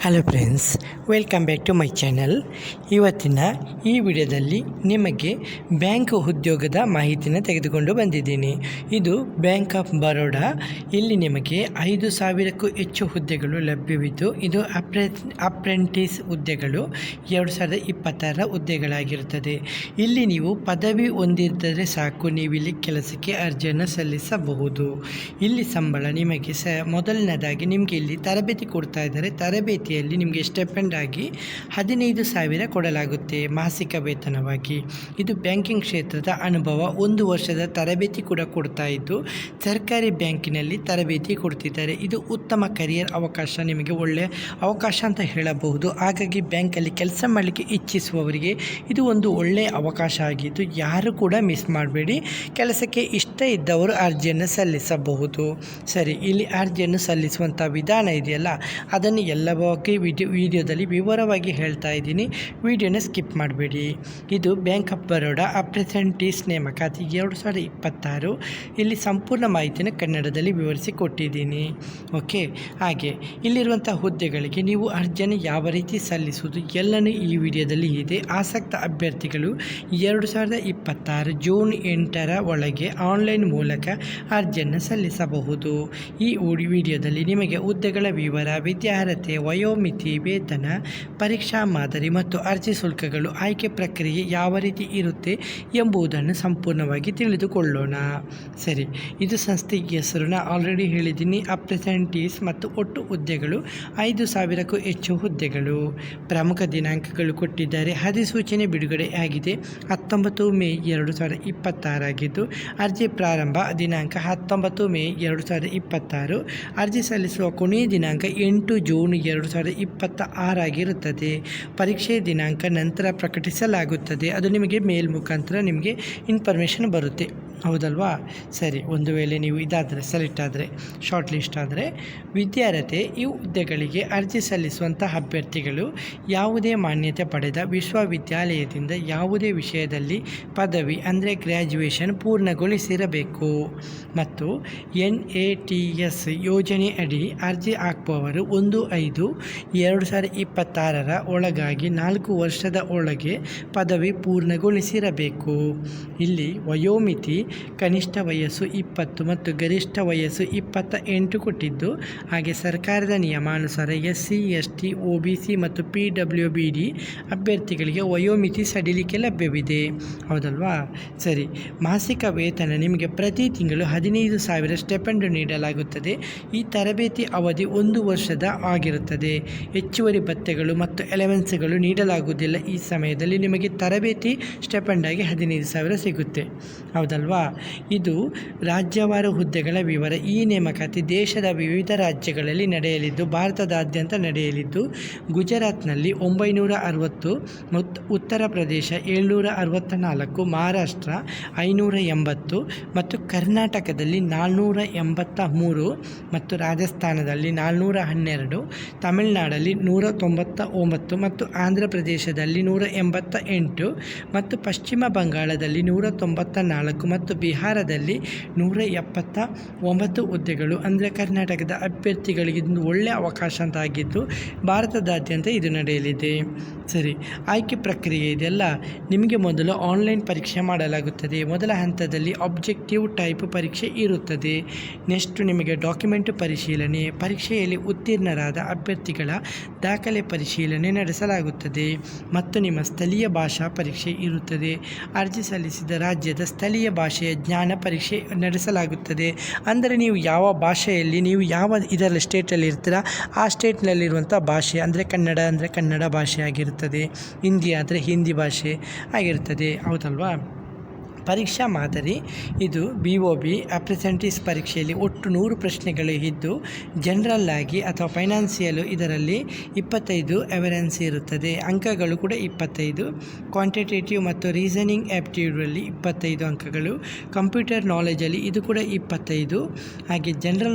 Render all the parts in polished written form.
Hello friends, welcome back to my channel. ಇವತ್ತಿನ ಈ ವಿಡಿಯೋದಲ್ಲಿ ನಿಮಗೆ ಬ್ಯಾಂಕ್ ಉದ್ಯೋಗದ ಮಾಹಿತಿನ ತೆಗೆದುಕೊಂಡು ಬಂದಿದ್ದೀನಿ. ಇದು ಬ್ಯಾಂಕ್ ಆಫ್ ಬರೋಡಾ. ಇಲ್ಲಿ ನಿಮಗೆ 5,000ಕ್ಕೂ ಹೆಚ್ಚು ಹುದ್ದೆಗಳು ಲಭ್ಯವಿದ್ದು, ಇದು ಅಪ್ರೆಂಟಿಸ್ ಹುದ್ದೆಗಳು 2026 ಹುದ್ದೆಗಳಾಗಿರುತ್ತದೆ. ಇಲ್ಲಿ ನೀವು ಪದವಿ ಹೊಂದಿದ್ದರೆ ಸಾಕು, ನೀವು ಇಲ್ಲಿ ಕೆಲಸಕ್ಕೆ ಅರ್ಜಿಯನ್ನು ಸಲ್ಲಿಸಬಹುದು. ಇಲ್ಲಿ ಸಂಬಳ ನಿಮಗೆ ಮೊದಲನೇದಾಗಿ ನಿಮಗೆ ಇಲ್ಲಿ ತರಬೇತಿ ಕೊಡ್ತಾ ಇದ್ದಾರೆ. ತರಬೇತಿಯಲ್ಲಿ ನಿಮಗೆ ಸ್ಟೆಪೆಂಡ್ ಆಗಿ 15,000 ಕೊಡಲಾಗುತ್ತೆ ಮಾಸಿಕ ವೇತನವಾಗಿ. ಇದು ಬ್ಯಾಂಕಿಂಗ್ ಕ್ಷೇತ್ರದ ಅನುಭವ, 1 ವರ್ಷದ ತರಬೇತಿ ಕೂಡ ಕೊಡ್ತಾ ಇದ್ದು ಸರ್ಕಾರಿ ಬ್ಯಾಂಕಿನಲ್ಲಿ ತರಬೇತಿ ಕೊಡ್ತಿದ್ದಾರೆ. ಇದು ಉತ್ತಮ ಕರಿಯರ್ ಅವಕಾಶ, ನಿಮಗೆ ಒಳ್ಳೆಯ ಅವಕಾಶ ಅಂತ ಹೇಳಬಹುದು. ಹಾಗಾಗಿ ಬ್ಯಾಂಕಲ್ಲಿ ಕೆಲಸ ಮಾಡಲಿಕ್ಕೆ ಇಚ್ಛಿಸುವವರಿಗೆ ಇದು ಒಂದು ಒಳ್ಳೆಯ ಅವಕಾಶ ಆಗಿದ್ದು ಯಾರು ಕೂಡ ಮಿಸ್ ಮಾಡಬೇಡಿ. ಕೆಲಸಕ್ಕೆ ಇಷ್ಟ ಇದ್ದವರು ಅರ್ಜಿಯನ್ನು ಸಲ್ಲಿಸಬಹುದು. ಸರಿ, ಇಲ್ಲಿ ಅರ್ಜಿಯನ್ನು ಸಲ್ಲಿಸುವಂಥ ವಿಧಾನ ಇದೆಯಲ್ಲ, ಅದನ್ನು ಎಲ್ಲ ಬಗ್ಗೆ ವಿಡಿಯೋದಲ್ಲಿ ವಿವರವಾಗಿ ಹೇಳ್ತಾ ಇದ್ದೀನಿ. ವಿಡಿಯೋನ ಸ್ಕಿಪ್ ಮಾಡಬೇಡಿ. ಇದು ಬ್ಯಾಂಕ್ ಆಫ್ ಬರೋಡಾ ಅಪ್ರೆಂಟಿಸ್ ನೇಮಕಾತಿ 2026. ಇಲ್ಲಿ ಸಂಪೂರ್ಣ ಮಾಹಿತಿನ ಕನ್ನಡದಲ್ಲಿ ವಿವರಿಸಿ ಕೊಟ್ಟಿದ್ದೀನಿ. ಓಕೆ, ಹಾಗೆ ಇಲ್ಲಿರುವಂಥ ಹುದ್ದೆಗಳಿಗೆ ನೀವು ಅರ್ಜಿಯನ್ನು ಯಾವ ರೀತಿ ಸಲ್ಲಿಸುವುದು ಎಲ್ಲನೂ ಈ ವಿಡಿಯೋದಲ್ಲಿ ಇದೆ. ಆಸಕ್ತ ಅಭ್ಯರ್ಥಿಗಳು 2026 ಜೂನ್ 8ರ ಒಳಗೆ ಆನ್ಲೈನ್ ಮೂಲಕ ಅರ್ಜಿಯನ್ನು ಸಲ್ಲಿಸಬಹುದು. ಈ ವಿಡಿಯೋದಲ್ಲಿ ನಿಮಗೆ ಹುದ್ದೆಗಳ ವಿವರ, ವಿದ್ಯಾರ್ಹತೆ, ವಯೋಮಿತಿ, ವೇತನ, ಪರೀಕ್ಷಾ ಮಾದರಿ ಮತ್ತು ಅರ್ಜಿ ಶುಲ್ಕಗಳು, ಆಯ್ಕೆ ಪ್ರಕ್ರಿಯೆ ಯಾವ ರೀತಿ ಇರುತ್ತೆ ಎಂಬುದನ್ನು ಸಂಪೂರ್ಣವಾಗಿ ತಿಳಿದುಕೊಳ್ಳೋಣ. ಸರಿ, ಇದು ಸಂಸ್ಥೆಗೆ ಹೆಸರನ್ನು ಆಲ್ರೆಡಿ ಹೇಳಿದ್ದೀನಿ, ಅಪ್ರೆಂಟಿಸ್. ಮತ್ತು ಒಟ್ಟು ಹುದ್ದೆಗಳು 5,000ಕ್ಕೂ ಹೆಚ್ಚು ಹುದ್ದೆಗಳು. ಪ್ರಮುಖ ದಿನಾಂಕಗಳು ಕೊಟ್ಟಿದ್ದಾರೆ. ಅಧಿಸೂಚನೆ ಬಿಡುಗಡೆ ಆಗಿದೆ 19 ಮೇ 2026 ಆಗಿದ್ದು, ಅರ್ಜಿ ಪ್ರಾರಂಭ ದಿನಾಂಕ 19 ಮೇ 2026. ಅರ್ಜಿ ಸಲ್ಲಿಸುವ ಕೊನೆಯ ದಿನಾಂಕ 8 ಜೂನ್ 2026 ಆಗಿರುತ್ತದೆ. ಪರೀಕ್ಷೆ ದಿನಾಂಕ ನಂತರ ಪ್ರಕಟಿಸಲಾಗುತ್ತದೆ. ಅದು ನಿಮಗೆ ಮೇಲ್ ಮುಖಾಂತರ ನಿಮಗೆ ಇನ್ಫಾರ್ಮೇಷನ್ ಬರುತ್ತೆ, ಹೌದಲ್ವಾ? ಸರಿ, ಒಂದು ವೇಳೆ ನೀವು ಇದಾದರೆ ಸೆಲೆಕ್ಟ್ ಆದರೆ, ಶಾರ್ಟ್ ಲಿಸ್ಟ್ ಆದರೆ, ವಿದ್ಯಾರ್ಹತೆ ಈ ಹುದ್ದೆಗಳಿಗೆ ಅರ್ಜಿ ಸಲ್ಲಿಸುವಂಥ ಅಭ್ಯರ್ಥಿಗಳು ಯಾವುದೇ ಮಾನ್ಯತೆ ಪಡೆದ ವಿಶ್ವವಿದ್ಯಾಲಯದಿಂದ ಯಾವುದೇ ವಿಷಯದಲ್ಲಿ ಪದವಿ ಅಂದರೆ ಗ್ರ್ಯಾಜುಯೇಷನ್ ಪೂರ್ಣಗೊಳಿಸಿರಬೇಕು ಮತ್ತು NATS ಯೋಜನೆ ಅಡಿ ಅರ್ಜಿ ಹಾಕುವವರು 1/5/2026 ಒಳಗಾಗಿ 4 ವರ್ಷದ ಒಳಗೆ ಪದವಿ ಪೂರ್ಣಗೊಳಿಸಿರಬೇಕು. ಇಲ್ಲಿ ವಯೋಮಿತಿ ಕನಿಷ್ಠ ವಯಸ್ಸು 20 ಮತ್ತು ಗರಿಷ್ಠ ವಯಸ್ಸು 28 ಕೊಟ್ಟಿದ್ದು, ಹಾಗೆ ಸರ್ಕಾರದ ನಿಯಮಾನುಸಾರ SC ST OBC ಮತ್ತು PWBD ಅಭ್ಯರ್ಥಿಗಳಿಗೆ ವಯೋಮಿತಿ ಸಡಿಲಿಕೆ ಲಭ್ಯವಿದೆ, ಹೌದಲ್ವಾ? ಸರಿ, ಮಾಸಿಕ ವೇತನ ನಿಮಗೆ ಪ್ರತಿ ತಿಂಗಳು 15,000 ಸ್ಟೆಪೆಂಡ್ ನೀಡಲಾಗುತ್ತದೆ. ಈ ತರಬೇತಿ ಅವಧಿ 1 ವರ್ಷದ ಆಗಿರುತ್ತದೆ. ಹೆಚ್ಚುವರಿ ಭತ್ಯೆಗಳು ಮತ್ತು ಎಲೆವೆನ್ಸ್ಗಳು ನೀಡಲಾಗುವುದಿಲ್ಲ. ಈ ಸಮಯದಲ್ಲಿ ನಿಮಗೆ ತರಬೇತಿ ಸ್ಟೆಪೆಂಡ್ ಆಗಿ 15,000 ಸಿಗುತ್ತೆ, ಹೌದಲ್ವಾ? ಇದು ರಾಜ್ಯವಾರು ಹುದ್ದೆಗಳ ವಿವರ. ಈ ನೇಮಕಾತಿ ದೇಶದ ವಿವಿಧ ರಾಜ್ಯಗಳಲ್ಲಿ ನಡೆಯಲಿದ್ದು, ಭಾರತದಾದ್ಯಂತ ನಡೆಯಲಿದ್ದು, ಗುಜರಾತ್ನಲ್ಲಿ 960, ಉತ್ತರ ಪ್ರದೇಶ 764, ಮಹಾರಾಷ್ಟ್ರ 580 ಮತ್ತು ಕರ್ನಾಟಕದಲ್ಲಿ 483 ಮತ್ತು ರಾಜಸ್ಥಾನದಲ್ಲಿ 412, ತಮಿಳುನಾಡಲ್ಲಿ 199 ಮತ್ತು ಆಂಧ್ರ ಪ್ರದೇಶದಲ್ಲಿ 188 ಮತ್ತು ಪಶ್ಚಿಮ ಬಂಗಾಳದಲ್ಲಿ 194 ಮತ್ತು ಬಿಹಾರದಲ್ಲಿ 179 ಹುದ್ದೆಗಳು. ಅಂದರೆ ಕರ್ನಾಟಕದ ಅಭ್ಯರ್ಥಿಗಳಿಗೆ ಇದೊಂದು ಒಳ್ಳೆಯ ಅವಕಾಶ ಅಂತ ಆಗಿದ್ದು, ಭಾರತದಾದ್ಯಂತ ಇದು ನಡೆಯಲಿದೆ. ಸರಿ, ಆಯ್ಕೆ ಪ್ರಕ್ರಿಯೆ ಇದೆಲ್ಲ. ನಿಮಗೆ ಮೊದಲು ಆನ್ಲೈನ್ ಪರೀಕ್ಷೆ ಮಾಡಲಾಗುತ್ತದೆ. ಮೊದಲ ಹಂತದಲ್ಲಿ ಆಬ್ಜೆಕ್ಟಿವ್ ಟೈಪ್ ಪರೀಕ್ಷೆ ಇರುತ್ತದೆ. ನೆಕ್ಸ್ಟ್ ನಿಮಗೆ ಡಾಕ್ಯುಮೆಂಟ್ ಪರಿಶೀಲನೆ, ಪರೀಕ್ಷೆಯಲ್ಲಿ ಉತ್ತೀರ್ಣರಾದ ಅಭ್ಯರ್ಥಿಗಳ ದಾಖಲೆ ಪರಿಶೀಲನೆ ನಡೆಸಲಾಗುತ್ತದೆ ಮತ್ತು ನಿಮ್ಮ ಸ್ಥಳೀಯ ಭಾಷಾ ಪರೀಕ್ಷೆ ಇರುತ್ತದೆ. ಅರ್ಜಿ ಸಲ್ಲಿಸಿದ ರಾಜ್ಯದ ಸ್ಥಳೀಯ ಭಾಷೆಯ ಜ್ಞಾನ ಪರೀಕ್ಷೆ ನಡೆಸಲಾಗುತ್ತದೆ. ಅಂದರೆ ನೀವು ಯಾವ ಭಾಷೆಯಲ್ಲಿ, ನೀವು ಯಾವ ಇದರಲ್ಲಿ ಸ್ಟೇಟಲ್ಲಿ ಇರ್ತೀರ ಆ ಸ್ಟೇಟ್ನಲ್ಲಿರುವಂಥ ಭಾಷೆ, ಅಂದರೆ ಕನ್ನಡ ಅಂದರೆ ಕನ್ನಡ ಭಾಷೆ ಆಗಿರುತ್ತದೆ, ಹಿಂದಿ ಆದರೆ ಹಿಂದಿ ಭಾಷೆ ಆಗಿರ್ತದೆ, ಹೌದಲ್ವಾ? ಪರೀಕ್ಷಾ ಮಾದರಿ ಇದು BOB ಅಪ್ರೆಂಟಿಸ್ ಪರೀಕ್ಷೆಯಲ್ಲಿ ಒಟ್ಟು 100 ಪ್ರಶ್ನೆಗಳು ಇದ್ದು, ಜನರಲ್ ಆಗಿ ಅಥವಾ ಫೈನಾನ್ಸಿಯಲು ಇದರಲ್ಲಿ 25 ಎವರೆನ್ಸ್ ಇರುತ್ತದೆ. ಅಂಕಗಳು ಕೂಡ 25. ಕ್ವಾಂಟಿಟೇಟಿವ್ ಮತ್ತು ರೀಸನಿಂಗ್ ಆ್ಯಪ್ಟಿಟ್ಯೂಡಲ್ಲಿ 25 ಅಂಕಗಳು. ಕಂಪ್ಯೂಟರ್ ನಾಲೆಜಲ್ಲಿ ಇದು ಕೂಡ 25. ಹಾಗೆ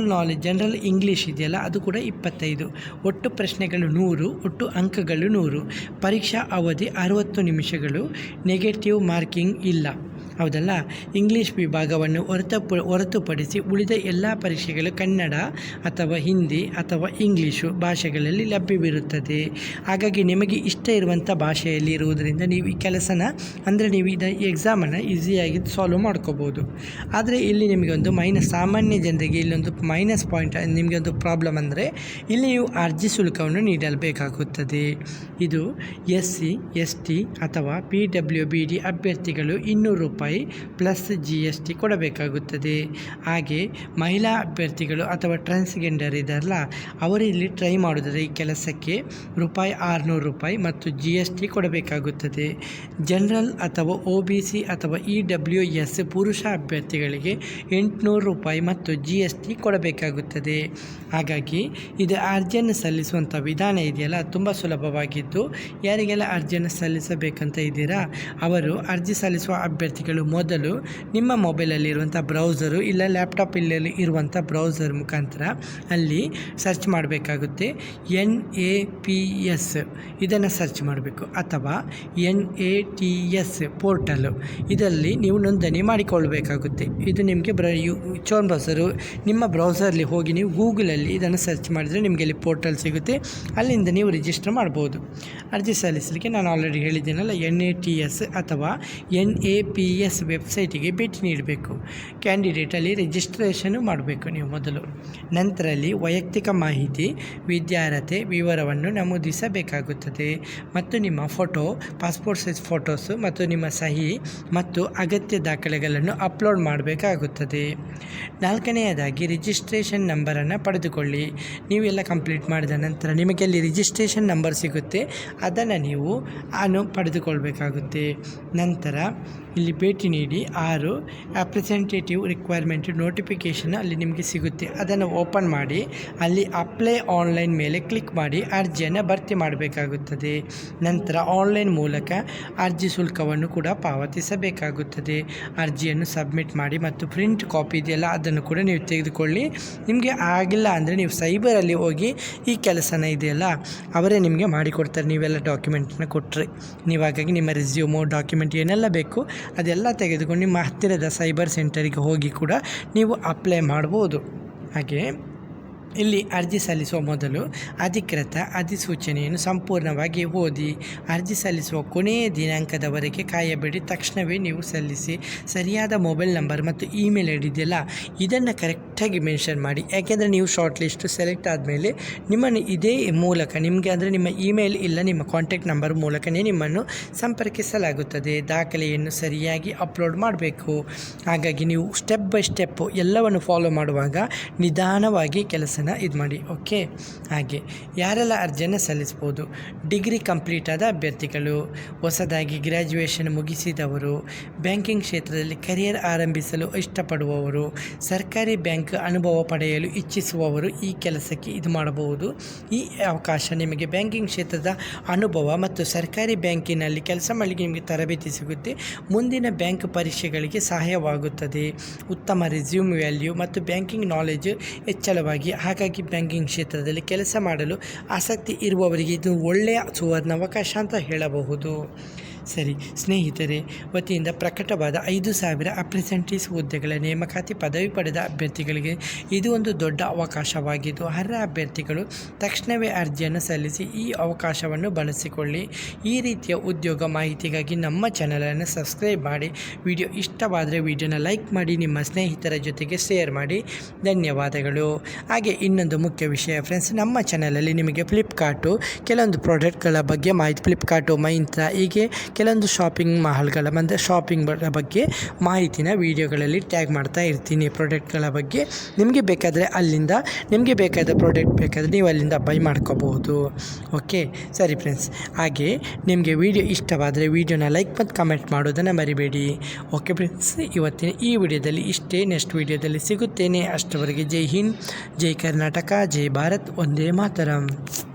ಜನರಲ್ ಇಂಗ್ಲೀಷ್ ಇದೆಯಲ್ಲ, ಅದು ಕೂಡ 25. ಒಟ್ಟು ಪ್ರಶ್ನೆಗಳು 100, ಒಟ್ಟು ಅಂಕಗಳು 100. ಪರೀಕ್ಷಾ ಅವಧಿ 60 ನಿಮಿಷಗಳು. ನೆಗೆಟಿವ್ ಮಾರ್ಕಿಂಗ್ ಇಲ್ಲ, ಹೌದಲ್ಲ. ಇಂಗ್ಲೀಷ್ ವಿಭಾಗವನ್ನು ಹೊರತುಪಡಿಸಿ ಉಳಿದ ಎಲ್ಲ ಪರೀಕ್ಷೆಗಳು ಕನ್ನಡ ಅಥವಾ ಹಿಂದಿ ಅಥವಾ ಇಂಗ್ಲೀಷು ಭಾಷೆಗಳಲ್ಲಿ ಲಭ್ಯವಿರುತ್ತದೆ. ಹಾಗಾಗಿ ನಿಮಗೆ ಇಷ್ಟ ಇರುವಂಥ ಭಾಷೆಯಲ್ಲಿ ಇರುವುದರಿಂದ ನೀವು ಈ ಕೆಲಸನ ಅಂದರೆ ನೀವು ಈ ಎಕ್ಸಾಮನ್ನು ಈಸಿಯಾಗಿ ಸಾಲ್ವ್ ಮಾಡ್ಕೋಬೋದು. ಆದರೆ ಇಲ್ಲಿ ನಿಮಗೆ ಒಂದು ಸಾಮಾನ್ಯ ಜನರಿಗೆ ಇಲ್ಲೊಂದು ಮೈನಸ್ ಪಾಯಿಂಟ್, ನಿಮಗೆ ಒಂದು ಪ್ರಾಬ್ಲಮ್ ಅಂದರೆ ಇಲ್ಲಿ ನೀವು ಅರ್ಜಿ ಶುಲ್ಕವನ್ನು ನೀಡಬೇಕಾಗುತ್ತದೆ. ಇದು SC ST ಅಥವಾ PWBD ಅಭ್ಯರ್ಥಿಗಳು 200 ರೂಪಾಯಿ ಪ್ಲಸ್ GST ಕೊಡಬೇಕಾಗುತ್ತದೆ. ಹಾಗೆ ಮಹಿಳಾ ಅಭ್ಯರ್ಥಿಗಳು ಅಥವಾ ಟ್ರಾನ್ಸ್ಜೆಂಡರ್ ಇದ್ದಾರಲ್ಲ, ಅವರು ಇಲ್ಲಿ ಟ್ರೈ ಮಾಡಿದರೆ ಈ ಕೆಲಸಕ್ಕೆ ₹600 ಮತ್ತು GST ಕೊಡಬೇಕಾಗುತ್ತದೆ. ಜನರಲ್ ಅಥವಾ OBC ಅಥವಾ EWS ಪುರುಷ ಅಭ್ಯರ್ಥಿಗಳಿಗೆ ₹800 ಮತ್ತು GST ಕೊಡಬೇಕಾಗುತ್ತದೆ. ಹಾಗಾಗಿ ಇದು ಅರ್ಜಿಯನ್ನು ಸಲ್ಲಿಸುವಂಥ ವಿಧಾನ ಇದೆಯಲ್ಲ ತುಂಬ ಸುಲಭವಾಗಿದ್ದು, ಯಾರಿಗೆಲ್ಲ ಅರ್ಜಿಯನ್ನು ಸಲ್ಲಿಸಬೇಕಂತ ಇದ್ದೀರಾ ಅವರು ಅರ್ಜಿ ಸಲ್ಲಿಸುವ ಅಭ್ಯರ್ಥಿಗಳು ಮೊದಲು ನಿಮ್ಮ ಮೊಬೈಲಲ್ಲಿರುವಂಥ ಬ್ರೌಸರು ಇಲ್ಲ ಲ್ಯಾಪ್ಟಾಪಲ್ಲಿ ಇರುವಂಥ ಬ್ರೌಸರ್ ಮುಖಾಂತರ ಅಲ್ಲಿ ಸರ್ಚ್ ಮಾಡಬೇಕಾಗುತ್ತೆ. NAPS ಇದನ್ನು ಸರ್ಚ್ ಮಾಡಬೇಕು ಅಥವಾ NATS ಪೋರ್ಟಲು ಇದರಲ್ಲಿ ನೀವು ನೋಂದಣಿ ಮಾಡಿಕೊಳ್ಳಬೇಕಾಗುತ್ತೆ. ಇದು ನಿಮಗೆ ಚೋನ್ ಬ್ರೌಸರು ನಿಮ್ಮ ಬ್ರೌಸರ್ಲಿ ಹೋಗಿ ನೀವು ಗೂಗಲಲ್ಲಿ ಇದನ್ನು ಸರ್ಚ್ ಮಾಡಿದರೆ ನಿಮಗೆ ಇಲ್ಲಿ ಪೋರ್ಟಲ್ ಸಿಗುತ್ತೆ. ಅಲ್ಲಿಂದ ನೀವು ರಿಜಿಸ್ಟರ್ ಮಾಡ್ಬೋದು. ಅರ್ಜಿ ಸಲ್ಲಿಸಲಿಕ್ಕೆ ನಾನು ಆಲ್ರೆಡಿ ಹೇಳಿದ್ದೀನಲ್ಲ, NATS ಅಥವಾ NAPS ವೆಬ್ಸೈಟಿಗೆ ಭೇಟಿ ನೀಡಬೇಕು. ಕ್ಯಾಂಡಿಡೇಟಲ್ಲಿ ರಿಜಿಸ್ಟ್ರೇಷನ್ನು ಮಾಡಬೇಕು ನೀವು ಮೊದಲು. ನಂತರಲ್ಲಿ ವೈಯಕ್ತಿಕ ಮಾಹಿತಿ, ವಿದ್ಯಾರ್ಹತೆ ವಿವರವನ್ನು ನಮೂದಿಸಬೇಕಾಗುತ್ತದೆ ಮತ್ತು ನಿಮ್ಮ ಫೋಟೋ, ಪಾಸ್ಪೋರ್ಟ್ ಸೈಜ್ ಫೋಟೋಸು ಮತ್ತು ನಿಮ್ಮ ಸಹಿ ಮತ್ತು ಅಗತ್ಯ ದಾಖಲೆಗಳನ್ನು ಅಪ್ಲೋಡ್ ಮಾಡಬೇಕಾಗುತ್ತದೆ. 4ನೇದಾಗಿ ರಿಜಿಸ್ಟ್ರೇಷನ್ ನಂಬರನ್ನು ಪಡೆದುಕೊಳ್ಳಿ. ನೀವೆಲ್ಲ ಕಂಪ್ಲೀಟ್ ಮಾಡಿದ ನಂತರ ನಿಮಗೆ ಅಲ್ಲಿ ರಿಜಿಸ್ಟ್ರೇಷನ್ ನಂಬರ್ ಸಿಗುತ್ತೆ, ಅದನ್ನು ನೀವು ಪಡೆದುಕೊಳ್ಬೇಕಾಗುತ್ತೆ. ನಂತರ ಇಲ್ಲಿ ಭೇಟಿ ನೀಡಿ 6 ರೆಪ್ರೆಸೆಂಟೇಟಿವ್ ರಿಕ್ವೈರ್ಮೆಂಟ್ ನೋಟಿಫಿಕೇಷನ್ ಅಲ್ಲಿ ನಿಮಗೆ ಸಿಗುತ್ತೆ. ಅದನ್ನು ಓಪನ್ ಮಾಡಿ ಅಲ್ಲಿ ಅಪ್ಲೈ ಆನ್ಲೈನ್ ಮೇಲೆ ಕ್ಲಿಕ್ ಮಾಡಿ ಅರ್ಜಿಯನ್ನು ಭರ್ತಿ ಮಾಡಬೇಕಾಗುತ್ತದೆ. ನಂತರ ಆನ್ಲೈನ್ ಮೂಲಕ ಅರ್ಜಿ ಶುಲ್ಕವನ್ನು ಕೂಡ ಪಾವತಿಸಬೇಕಾಗುತ್ತದೆ. ಅರ್ಜಿಯನ್ನು ಸಬ್ಮಿಟ್ ಮಾಡಿ ಮತ್ತು ಪ್ರಿಂಟ್ ಕಾಪಿ ಇದೆಯಲ್ಲ ಅದನ್ನು ಕೂಡ ನೀವು ತೆಗೆದುಕೊಳ್ಳಿ. ನಿಮಗೆ ಆಗಿಲ್ಲ ಅಂದರೆ ನೀವು ಸೈಬರಲ್ಲಿ ಹೋಗಿ ಈ ಕೆಲಸನ ಇದೆಯಲ್ಲ ಅವರೇ ನಿಮಗೆ ಮಾಡಿಕೊಡ್ತಾರೆ. ನೀವೆಲ್ಲ ಡಾಕ್ಯುಮೆಂಟನ್ನು ಕೊಟ್ಟರೆ ನೀವು ಹಾಗಾಗಿ ನಿಮ್ಮ ರೆಸ್ಯೂಮು ಡಾಕ್ಯುಮೆಂಟ್ ಏನೆಲ್ಲ ಬೇಕು ಅದೆಲ್ಲ ತೆಗೆದುಕೊಂಡು ನಿಮ್ಮ ಹತ್ತಿರದ ಸೈಬರ್ ಸೆಂಟರಿಗೆ ಹೋಗಿ ಕೂಡ ನೀವು ಅಪ್ಲೈ ಮಾಡ್ಬೋದು. ಹಾಗೆ ಇಲ್ಲಿ ಅರ್ಜಿ ಸಲ್ಲಿಸುವ ಮೊದಲು ಅಧಿಕೃತ ಅಧಿಸೂಚನೆಯನ್ನು ಸಂಪೂರ್ಣವಾಗಿ ಓದಿ. ಅರ್ಜಿ ಸಲ್ಲಿಸುವ ಕೊನೆಯ ದಿನಾಂಕದವರೆಗೆ ಕಾಯಬೇಡಿ, ತಕ್ಷಣವೇ ನೀವು ಸಲ್ಲಿಸಿ. ಸರಿಯಾದ ಮೊಬೈಲ್ ನಂಬರ್ ಮತ್ತು ಇಮೇಲ್ ಐಡಿ ಇದೆಯಲ್ಲ ಇದನ್ನು ಕರೆಕ್ಟಾಗಿ ಮೆನ್ಷನ್ ಮಾಡಿ. ಯಾಕೆಂದರೆ ನೀವು ಶಾರ್ಟ್ ಲಿಸ್ಟು ಸೆಲೆಕ್ಟ್ ಆದಮೇಲೆ ನಿಮ್ಮನ್ನು ಇದೇ ಮೂಲಕ ನಿಮಗೆ ಅಂದರೆ ನಿಮ್ಮ ಇಮೇಲ್ ಇಲ್ಲ ನಿಮ್ಮ ಕಾಂಟ್ಯಾಕ್ಟ್ ನಂಬರ್ ಮೂಲಕವೇ ನಿಮ್ಮನ್ನು ಸಂಪರ್ಕಿಸಲಾಗುತ್ತದೆ. ದಾಖಲೆಯನ್ನು ಸರಿಯಾಗಿ ಅಪ್ಲೋಡ್ ಮಾಡಬೇಕು. ಹಾಗಾಗಿ ನೀವು ಸ್ಟೆಪ್ ಬೈ ಸ್ಟೆಪ್ಪು ಎಲ್ಲವನ್ನು ಫಾಲೋ ಮಾಡುವಾಗ ನಿಧಾನವಾಗಿ ಕೆಲಸ ಇದು ಮಾಡಿ. ಓಕೆ. ಹಾಗೆ ಯಾರೆಲ್ಲ ಅರ್ಜಿಯನ್ನು ಸಲ್ಲಿಸ್ಬೋದು? ಡಿಗ್ರಿ ಕಂಪ್ಲೀಟ್ ಆದ ಅಭ್ಯರ್ಥಿಗಳು, ಹೊಸದಾಗಿ ಗ್ರ್ಯಾಜುಯೇಷನ್ ಮುಗಿಸಿದವರು, ಬ್ಯಾಂಕಿಂಗ್ ಕ್ಷೇತ್ರದಲ್ಲಿ ಕರಿಯರ್ ಆರಂಭಿಸಲು ಇಷ್ಟಪಡುವವರು, ಸರ್ಕಾರಿ ಬ್ಯಾಂಕ್ ಅನುಭವ ಪಡೆಯಲು ಇಚ್ಛಿಸುವವರು ಈ ಕೆಲಸಕ್ಕೆ ಇದು ಮಾಡಬಹುದು. ಈ ಅವಕಾಶ ನಿಮಗೆ ಬ್ಯಾಂಕಿಂಗ್ ಕ್ಷೇತ್ರದ ಅನುಭವ ಮತ್ತು ಸರ್ಕಾರಿ ಬ್ಯಾಂಕಿನಲ್ಲಿ ಕೆಲಸ ಮಾಡಲಿಕ್ಕೆ ನಿಮಗೆ ತರಬೇತಿ ಸಿಗುತ್ತೆ. ಮುಂದಿನ ಬ್ಯಾಂಕ್ ಪರೀಕ್ಷೆಗಳಿಗೆ ಸಹಾಯವಾಗುತ್ತದೆ. ಉತ್ತಮ ರೆಸ್ಯೂಮ್ ವ್ಯಾಲ್ಯೂ ಮತ್ತು ಬ್ಯಾಂಕಿಂಗ್ ನಾಲೆಜ್ ಹೆಚ್ಚಳವಾಗಿ. ಹಾಗಾಗಿ ಬ್ಯಾಂಕಿಂಗ್ ಕ್ಷೇತ್ರದಲ್ಲಿ ಕೆಲಸ ಮಾಡಲು ಆಸಕ್ತಿ ಇರುವವರಿಗೆ ಇದು ಒಳ್ಳೆಯ ಸುವರ್ಣಾವಕಾಶ ಅಂತ ಹೇಳಬಹುದು. ಸರಿ ಸ್ನೇಹಿತರೆ, ವತಿಯಿಂದ ಪ್ರಕಟವಾದ 5,000 ಅಪ್ರೆಸೆಂಟೀಸ್ ಹುದ್ದೆಗಳ ನೇಮಕಾತಿ ಪದವಿ ಪಡೆದ ಅಭ್ಯರ್ಥಿಗಳಿಗೆ ಇದು ಒಂದು ದೊಡ್ಡ ಅವಕಾಶವಾಗಿದ್ದು ಅರ್ಹ ಅಭ್ಯರ್ಥಿಗಳು ತಕ್ಷಣವೇ ಅರ್ಜಿಯನ್ನು ಸಲ್ಲಿಸಿ ಈ ಅವಕಾಶವನ್ನು ಬಳಸಿಕೊಳ್ಳಿ. ಈ ರೀತಿಯ ಉದ್ಯೋಗ ಮಾಹಿತಿಗಾಗಿ ನಮ್ಮ ಚಾನಲನ್ನು ಸಬ್ಸ್ಕ್ರೈಬ್ ಮಾಡಿ. ವಿಡಿಯೋ ಇಷ್ಟವಾದರೆ ವಿಡಿಯೋನ ಲೈಕ್ ಮಾಡಿ, ನಿಮ್ಮ ಸ್ನೇಹಿತರ ಜೊತೆಗೆ ಶೇರ್ ಮಾಡಿ. ಧನ್ಯವಾದಗಳು. ಹಾಗೆ ಇನ್ನೊಂದು ಮುಖ್ಯ ವಿಷಯ ಫ್ರೆಂಡ್ಸ್, ನಮ್ಮ ಚಾನಲಲ್ಲಿ ನಿಮಗೆ ಫ್ಲಿಪ್ಕಾರ್ಟು ಕೆಲವೊಂದು ಪ್ರಾಡಕ್ಟ್ಗಳ ಬಗ್ಗೆ ಮಾಹಿತಿ, ಫ್ಲಿಪ್ಕಾರ್ಟು, ಮೈಂತ್ರಾ ಹೀಗೆ ಕೆಲವೊಂದು ಶಾಪಿಂಗ್ ಮಾಲ್ಗಳ ಮತ್ತು ಶಾಪಿಂಗ್ ಬಗ್ಗೆ ಮಾಹಿತಿನ ವೀಡಿಯೋಗಳಲ್ಲಿ ಟ್ಯಾಗ್ ಮಾಡ್ತಾ ಇರ್ತೀನಿ. ಪ್ರಾಡಕ್ಟ್ಗಳ ಬಗ್ಗೆ ನಿಮಗೆ ಬೇಕಾದರೆ ಅಲ್ಲಿಂದ ನಿಮಗೆ ಬೇಕಾದ ಪ್ರಾಡಕ್ಟ್ ಬೇಕಾದರೆ ನೀವು ಅಲ್ಲಿಂದ ಬೈ ಮಾಡ್ಕೋಬಹುದು. ಓಕೆ ಸರಿ ಫ್ರೆಂಡ್ಸ್, ಹಾಗೆ ನಿಮಗೆ ವಿಡಿಯೋ ಇಷ್ಟವಾದರೆ ವಿಡಿಯೋನ ಲೈಕ್ ಮತ್ತು ಕಮೆಂಟ್ ಮಾಡೋದನ್ನು ಮರಿಬೇಡಿ. ಓಕೆ ಫ್ರೆಂಡ್ಸ್, ಇವತ್ತಿನ ಈ ವಿಡಿಯೋದಲ್ಲಿ ಇಷ್ಟೇ. ನೆಕ್ಸ್ಟ್ ವಿಡಿಯೋದಲ್ಲಿ ಸಿಗುತ್ತೇನೆ. ಅಷ್ಟರವರೆಗೆ ಜೈ ಹಿಂದ್, ಜೈ ಕರ್ನಾಟಕ, ಜೈ ಭಾರತ್, ವಂದೇ ಮಾತರಂ.